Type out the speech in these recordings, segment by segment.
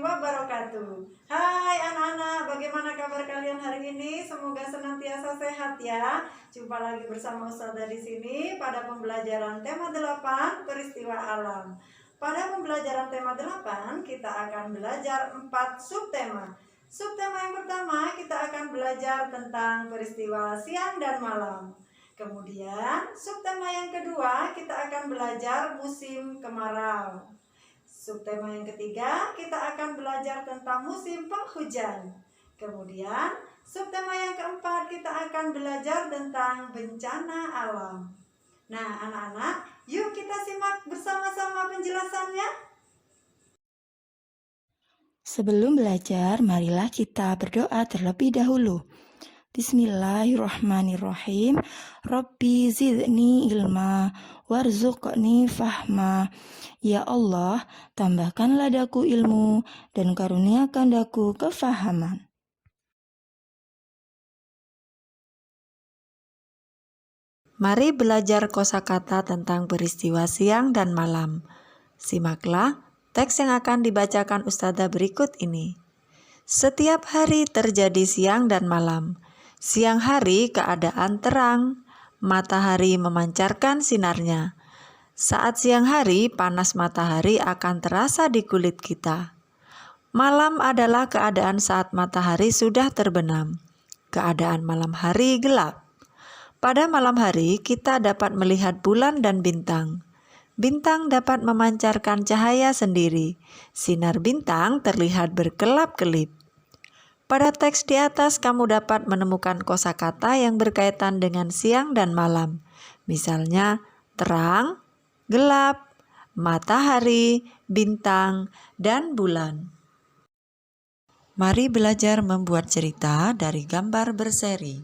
wabarakatuh. Hai anak-anak, bagaimana kabar kalian hari ini? Semoga senantiasa sehat ya. Jumpa lagi bersama Ustazah di sini pada pembelajaran tema 8 peristiwa alam. Pada pembelajaran tema 8 kita akan belajar 4 subtema. Subtema yang pertama kita akan belajar tentang peristiwa siang dan malam. Kemudian subtema yang kedua kita akan belajar musim kemarau. Subtema yang ketiga, kita akan belajar tentang musim penghujan. Kemudian, subtema yang keempat, kita akan belajar tentang bencana alam. Nah, anak-anak, yuk kita simak bersama-sama penjelasannya. Sebelum belajar, marilah kita berdoa terlebih dahulu. Bismillahirrahmanirrahim. Rabbi zidni ilma warzuqni fahma. Ya Allah, tambahkanlah daku ilmu dan karuniakan daku kefahaman. Mari belajar kosakata tentang peristiwa siang dan malam. Simaklah teks yang akan dibacakan Ustazah berikut ini. Setiap hari terjadi siang dan malam. Siang hari keadaan terang, matahari memancarkan sinarnya. Saat siang hari, panas matahari akan terasa di kulit kita. Malam adalah keadaan saat matahari sudah terbenam. Keadaan malam hari gelap. Pada malam hari, kita dapat melihat bulan dan bintang. Bintang dapat memancarkan cahaya sendiri. Sinar bintang terlihat berkelap-kelip. Pada teks di atas kamu dapat menemukan kosakata yang berkaitan dengan siang dan malam. Misalnya terang, gelap, matahari, bintang, dan bulan. Mari belajar membuat cerita dari gambar berseri.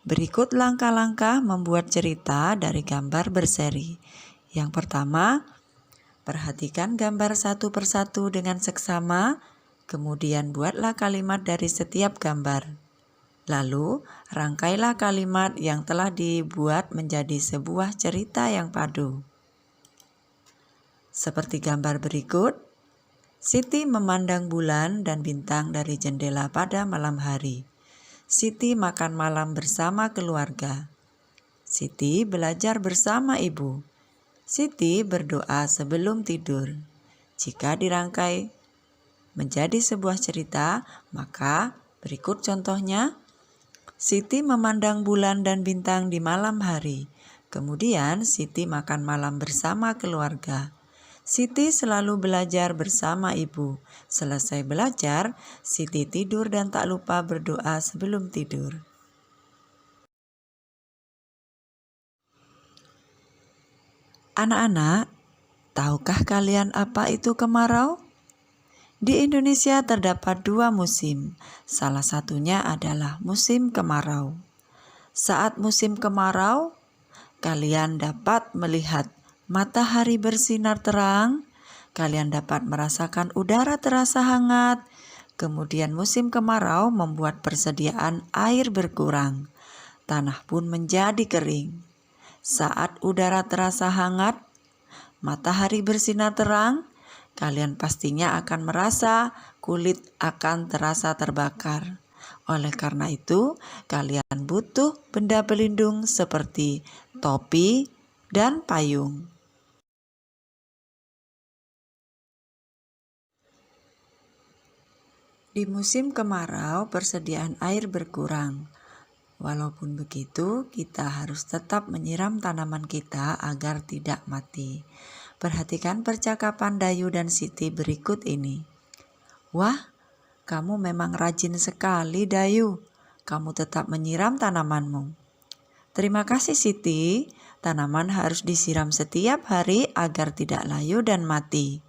Berikut langkah-langkah membuat cerita dari gambar berseri. Yang pertama, perhatikan gambar satu persatu dengan seksama, kemudian buatlah kalimat dari setiap gambar. Lalu, rangkailah kalimat yang telah dibuat menjadi sebuah cerita yang padu. Seperti gambar berikut, Siti memandang bulan dan bintang dari jendela pada malam hari. Siti makan malam bersama keluarga. Siti belajar bersama ibu. Siti berdoa sebelum tidur. Jika dirangkai menjadi sebuah cerita, maka berikut contohnya. Siti memandang bulan dan bintang di malam hari. Kemudian Siti makan malam bersama keluarga. Siti selalu belajar bersama ibu. Selesai belajar, Siti tidur dan tak lupa berdoa sebelum tidur. Anak-anak, tahukah kalian apa itu kemarau? Di Indonesia terdapat 2 musim. Salah satunya adalah musim kemarau. Saat musim kemarau, kalian dapat melihat matahari bersinar terang, kalian dapat merasakan udara terasa hangat. Kemudian musim kemarau membuat persediaan air berkurang. Tanah pun menjadi kering. Saat udara terasa hangat, matahari bersinar terang, kalian pastinya akan merasa kulit akan terasa terbakar. Oleh karena itu, kalian butuh benda pelindung seperti topi dan payung. Di musim kemarau, persediaan air berkurang. Walaupun begitu, kita harus tetap menyiram tanaman kita agar tidak mati. Perhatikan percakapan Dayu dan Siti berikut ini. Wah, kamu memang rajin sekali, Dayu. Kamu tetap menyiram tanamanmu. Terima kasih, Siti. Tanaman harus disiram setiap hari agar tidak layu dan mati.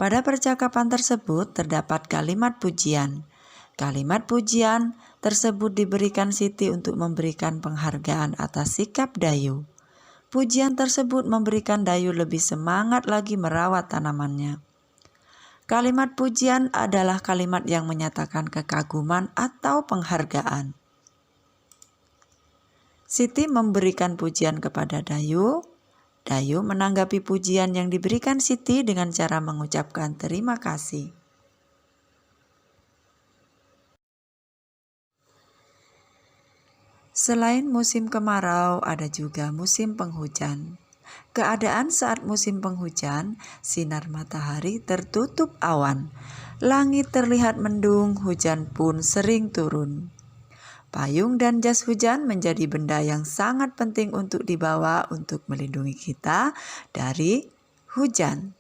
Pada percakapan tersebut terdapat kalimat pujian. Kalimat pujian tersebut diberikan Siti untuk memberikan penghargaan atas sikap Dayu. Pujian tersebut memberikan Dayu lebih semangat lagi merawat tanamannya. Kalimat pujian adalah kalimat yang menyatakan kekaguman atau penghargaan. Siti memberikan pujian kepada Dayu. Dayu menanggapi pujian yang diberikan Siti dengan cara mengucapkan terima kasih. Selain musim kemarau, ada juga musim penghujan. Keadaan saat musim penghujan, sinar matahari tertutup awan. Langit terlihat mendung, hujan pun sering turun. Payung dan jas hujan menjadi benda yang sangat penting untuk dibawa untuk melindungi kita dari hujan.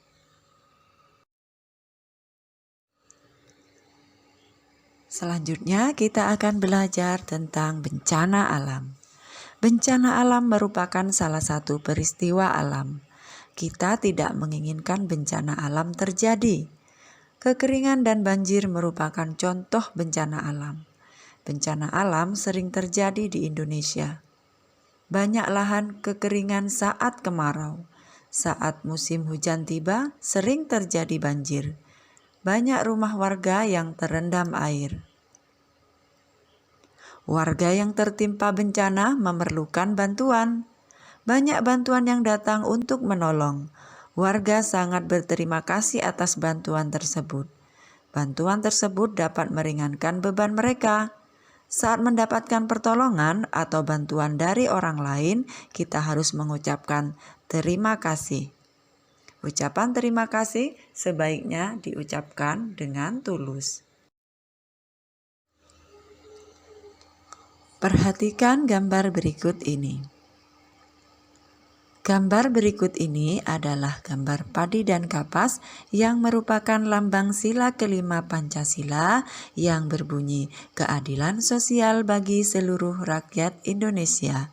Selanjutnya kita akan belajar tentang bencana alam. Bencana alam merupakan salah satu peristiwa alam. Kita tidak menginginkan bencana alam terjadi. Kekeringan dan banjir merupakan contoh bencana alam. Bencana alam sering terjadi di Indonesia. Banyak lahan kekeringan saat kemarau. Saat musim hujan tiba, sering terjadi banjir. Banyak rumah warga yang terendam air. Warga yang tertimpa bencana memerlukan bantuan. Banyak bantuan yang datang untuk menolong. Warga sangat berterima kasih atas bantuan tersebut. Bantuan tersebut dapat meringankan beban mereka. Saat mendapatkan pertolongan atau bantuan dari orang lain, kita harus mengucapkan terima kasih. Ucapan terima kasih sebaiknya diucapkan dengan tulus. Perhatikan gambar berikut ini. Gambar berikut ini adalah gambar padi dan kapas yang merupakan lambang sila kelima Pancasila yang berbunyi keadilan sosial bagi seluruh rakyat Indonesia.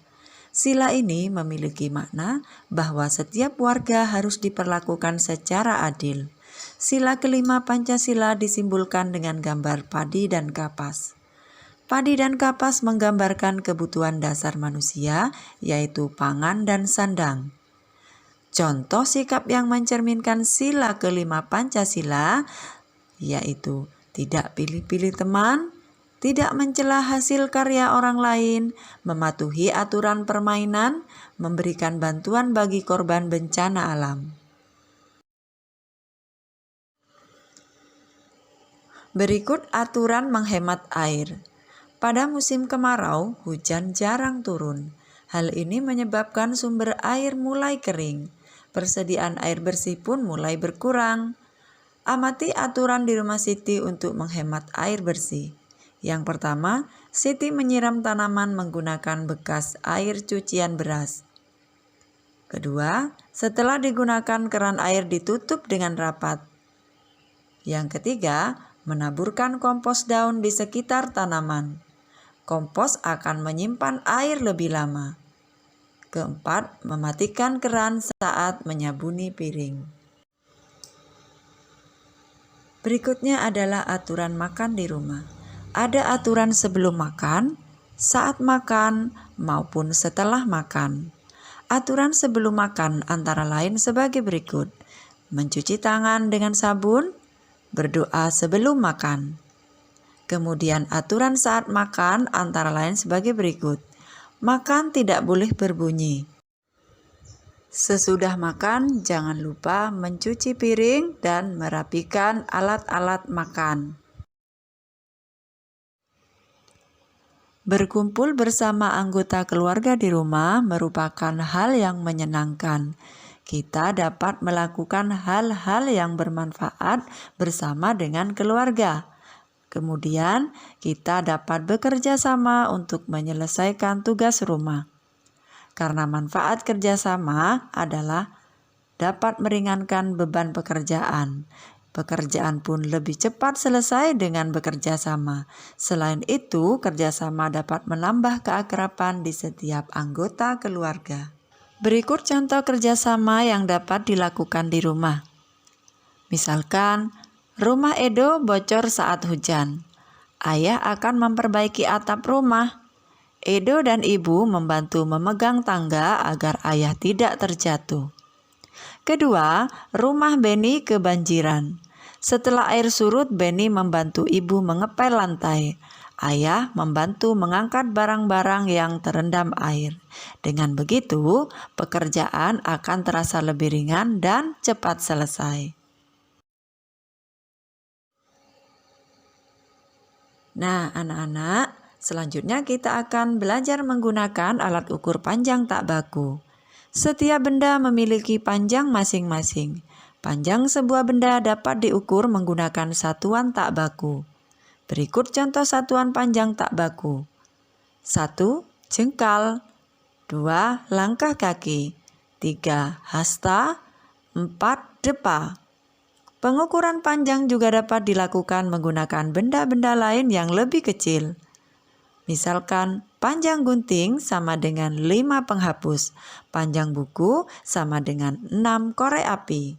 Sila ini memiliki makna bahwa setiap warga harus diperlakukan secara adil. Sila kelima Pancasila disimbolkan dengan gambar padi dan kapas. Padi dan kapas menggambarkan kebutuhan dasar manusia, yaitu pangan dan sandang. Contoh sikap yang mencerminkan sila kelima Pancasila, yaitu tidak pilih-pilih teman, tidak mencela hasil karya orang lain, mematuhi aturan permainan, memberikan bantuan bagi korban bencana alam. Berikut aturan menghemat air. Pada musim kemarau, hujan jarang turun. Hal ini menyebabkan sumber air mulai kering. Persediaan air bersih pun mulai berkurang. Amati aturan di rumah Siti untuk menghemat air bersih. Yang pertama, Siti menyiram tanaman menggunakan bekas air cucian beras. Kedua, setelah digunakan keran air ditutup dengan rapat. Yang ketiga, menaburkan kompos daun di sekitar tanaman. Kompos akan menyimpan air lebih lama. Keempat, mematikan keran saat menyabuni piring. Berikutnya adalah aturan makan di rumah. Ada aturan sebelum makan, saat makan, maupun setelah makan. Aturan sebelum makan antara lain sebagai berikut: mencuci tangan dengan sabun, berdoa sebelum makan. Kemudian aturan saat makan antara lain sebagai berikut: makan tidak boleh berbunyi. Sesudah makan jangan lupa mencuci piring dan merapikan alat-alat makan. Berkumpul bersama anggota keluarga di rumah merupakan hal yang menyenangkan. Kita dapat melakukan hal-hal yang bermanfaat bersama dengan keluarga. Kemudian, kita dapat bekerja sama untuk menyelesaikan tugas rumah. Karena manfaat kerjasama adalah dapat meringankan beban pekerjaan. Pekerjaan pun lebih cepat selesai dengan bekerja sama. Selain itu, kerjasama dapat menambah keakraban di setiap anggota keluarga. Berikut contoh kerjasama yang dapat dilakukan di rumah. Misalkan, rumah Edo bocor saat hujan. Ayah akan memperbaiki atap rumah. Edo dan ibu membantu memegang tangga agar ayah tidak terjatuh. Kedua, rumah Beni kebanjiran. Setelah air surut, Beni membantu ibu mengepel lantai. Ayah membantu mengangkat barang-barang yang terendam air. Dengan begitu, pekerjaan akan terasa lebih ringan dan cepat selesai. Nah, anak-anak, Selanjutnya kita akan belajar menggunakan alat ukur panjang tak baku. Setiap benda memiliki panjang masing-masing. Panjang sebuah benda dapat diukur menggunakan satuan tak baku. Berikut contoh satuan panjang tak baku. 1. Jengkal. 2. Langkah kaki. 3. Hasta. 4. Depa. Pengukuran panjang juga dapat dilakukan menggunakan benda-benda lain yang lebih kecil. Misalkan, panjang gunting sama dengan 5 penghapus, panjang buku sama dengan 6 korek api.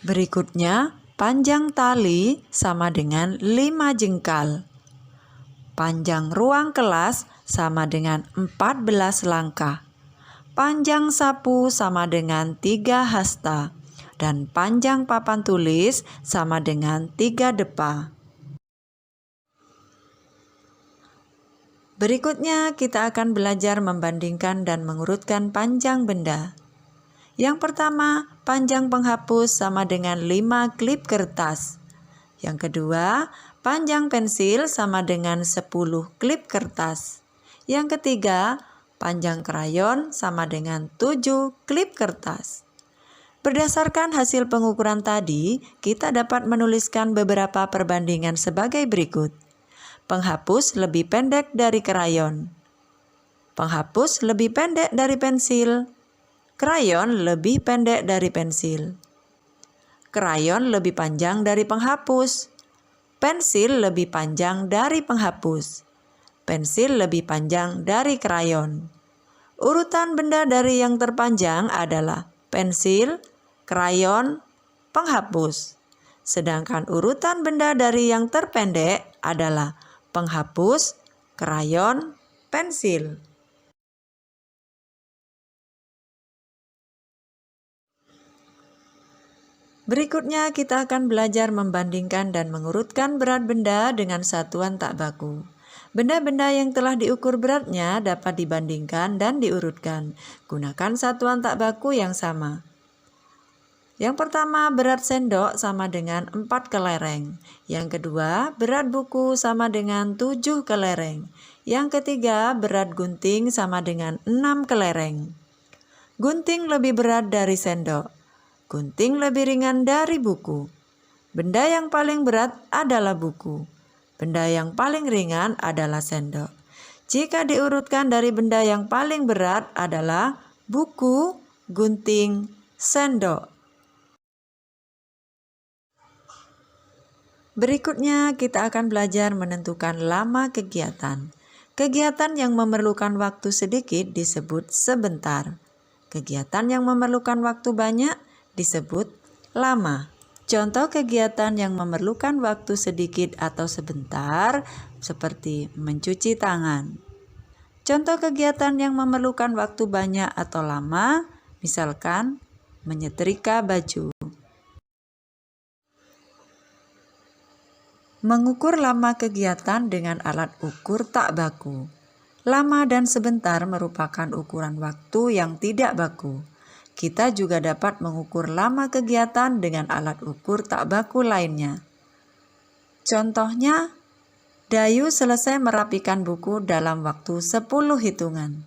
Berikutnya, panjang tali sama dengan 5 jengkal. Panjang ruang kelas sama dengan 14 langkah. Panjang sapu sama dengan 3 hasta. Dan panjang papan tulis sama dengan 3 depa. Berikutnya kita akan belajar membandingkan dan mengurutkan panjang benda. Yang pertama, panjang penghapus sama dengan 5 klip kertas. Yang kedua, panjang pensil sama dengan 10 klip kertas. Yang ketiga, panjang krayon sama dengan 7 klip kertas. Berdasarkan hasil pengukuran tadi, kita dapat menuliskan beberapa perbandingan sebagai berikut. Penghapus lebih pendek dari krayon. Penghapus lebih pendek dari pensil. Krayon lebih pendek dari pensil. Krayon lebih panjang dari penghapus. Pensil lebih panjang dari penghapus. Pensil lebih panjang dari krayon. Urutan benda dari yang terpanjang adalah pensil, krayon, penghapus. Sedangkan urutan benda dari yang terpendek adalah penghapus, krayon, pensil. Berikutnya kita akan belajar membandingkan dan mengurutkan berat benda dengan satuan tak baku. Benda-benda yang telah diukur beratnya dapat dibandingkan dan diurutkan. Gunakan satuan tak baku yang sama. Yang pertama, berat sendok sama dengan 4 kelereng. Yang kedua, berat buku sama dengan 7 kelereng. Yang ketiga, berat gunting sama dengan 6 kelereng. Gunting lebih berat dari sendok. Gunting lebih ringan dari buku. Benda yang paling berat adalah buku. Benda yang paling ringan adalah sendok. Jika diurutkan dari benda yang paling berat adalah buku, gunting, sendok. Berikutnya kita akan belajar menentukan lama kegiatan. Kegiatan yang memerlukan waktu sedikit disebut sebentar. Kegiatan yang memerlukan waktu banyak disebut lama. Contoh kegiatan yang memerlukan waktu sedikit atau sebentar seperti mencuci tangan. Contoh kegiatan yang memerlukan waktu banyak atau lama, misalkan menyetrika baju. Mengukur lama kegiatan dengan alat ukur tak baku. Lama dan sebentar merupakan ukuran waktu yang tidak baku. Kita juga dapat mengukur lama kegiatan dengan alat ukur tak baku lainnya. Contohnya, Dayu selesai merapikan buku dalam waktu 10 hitungan.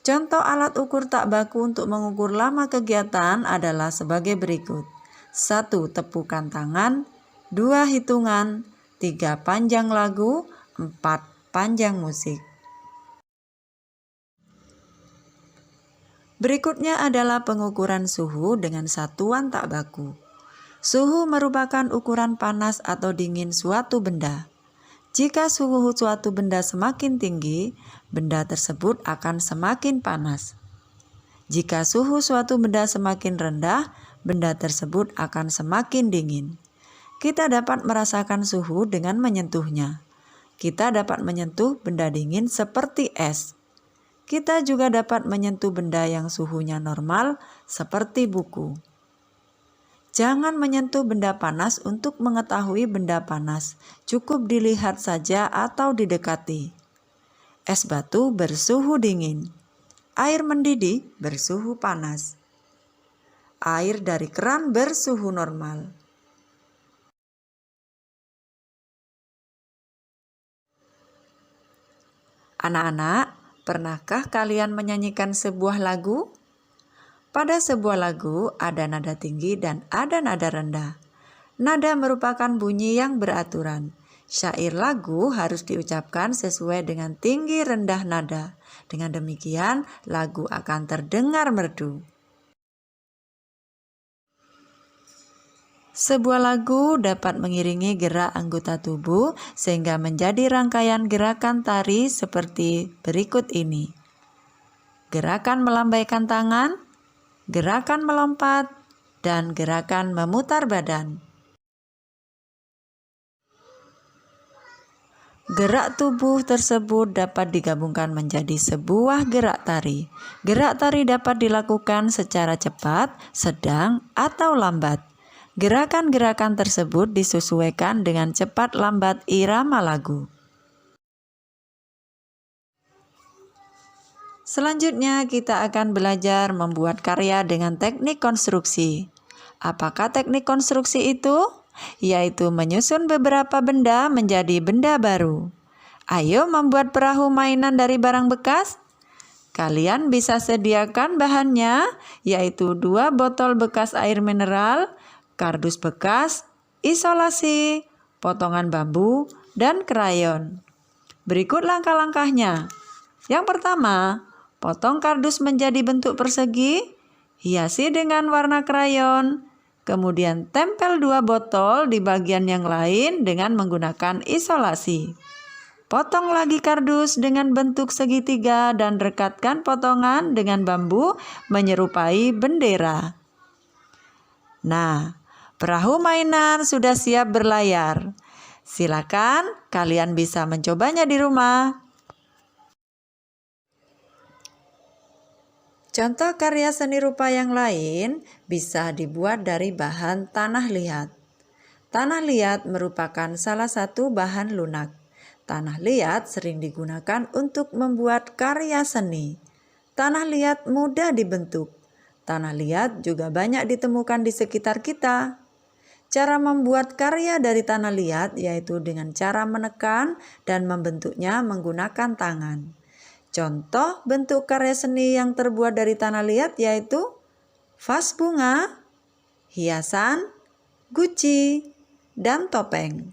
Contoh alat ukur tak baku untuk mengukur lama kegiatan adalah sebagai berikut. 1. Tepukan tangan. 2. Hitungan. 3. Panjang lagu. 4. Panjang musik. Berikutnya adalah pengukuran suhu dengan satuan tak baku. Suhu merupakan ukuran panas atau dingin suatu benda. Jika suhu suatu benda semakin tinggi, benda tersebut akan semakin panas. Jika suhu suatu benda semakin rendah, benda tersebut akan semakin dingin. Kita dapat merasakan suhu dengan menyentuhnya. Kita dapat menyentuh benda dingin seperti es. Kita juga dapat menyentuh benda yang suhunya normal seperti buku. Jangan menyentuh benda panas untuk mengetahui benda panas. Cukup dilihat saja atau didekati. Es batu bersuhu dingin. Air mendidih bersuhu panas. Air dari keran bersuhu normal. Anak-anak, pernahkah kalian menyanyikan sebuah lagu? Pada sebuah lagu ada nada tinggi dan ada nada rendah. Nada merupakan bunyi yang beraturan. Syair lagu harus diucapkan sesuai dengan tinggi rendah nada. Dengan demikian, lagu akan terdengar merdu. Sebuah lagu dapat mengiringi gerak anggota tubuh sehingga menjadi rangkaian gerakan tari seperti berikut ini. Gerakan melambaikan tangan, gerakan melompat, dan gerakan memutar badan. Gerak tubuh tersebut dapat digabungkan menjadi sebuah gerak tari. Gerak tari dapat dilakukan secara cepat, sedang, atau lambat. Gerakan-gerakan tersebut disesuaikan dengan cepat lambat irama lagu. Selanjutnya kita akan belajar membuat karya dengan teknik konstruksi. Apakah teknik konstruksi itu? Yaitu menyusun beberapa benda menjadi benda baru. Ayo membuat perahu mainan dari barang bekas. Kalian bisa sediakan bahannya, yaitu 2 botol bekas air mineral, kardus bekas, isolasi, potongan bambu, dan krayon. Berikut langkah-langkahnya. Yang pertama, potong kardus menjadi bentuk persegi, hiasi dengan warna krayon, kemudian tempel 2 botol di bagian yang lain dengan menggunakan isolasi. Potong lagi kardus dengan bentuk segitiga dan rekatkan potongan dengan bambu menyerupai bendera. Nah, perahu mainan sudah siap berlayar. Silakan kalian bisa mencobanya di rumah. Contoh karya seni rupa yang lain bisa dibuat dari bahan tanah liat. Tanah liat merupakan salah satu bahan lunak. Tanah liat sering digunakan untuk membuat karya seni. Tanah liat mudah dibentuk. Tanah liat juga banyak ditemukan di sekitar kita. Cara membuat karya dari tanah liat yaitu dengan cara menekan dan membentuknya menggunakan tangan. Contoh bentuk karya seni yang terbuat dari tanah liat yaitu vas bunga, hiasan, guci, dan topeng.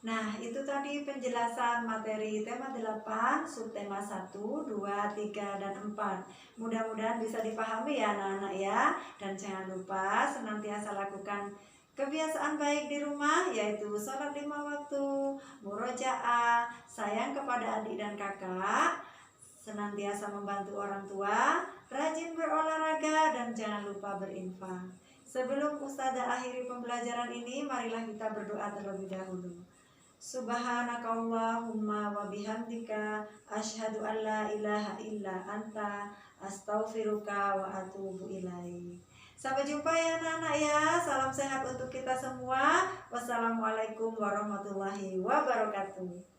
Nah, itu tadi penjelasan materi tema 8, subtema 1, 2, 3, dan 4. Mudah-mudahan bisa dipahami ya anak-anak ya. Dan jangan lupa senantiasa lakukan kebiasaan baik di rumah, yaitu sholat 5 waktu, murojaah, sayang kepada adik dan kakak, senantiasa membantu orang tua, rajin berolahraga, dan jangan lupa berinfak. Sebelum Ustazah akhiri pembelajaran ini, marilah kita berdoa terlebih dahulu. Subhanakallahumma wa bihamdika asyhadu an la ilaha illa anta astaghfiruka wa atubu ilaik. Sampai jumpa ya anak-anak ya. Salam sehat untuk kita semua. Wassalamualaikum warahmatullahi wabarakatuh.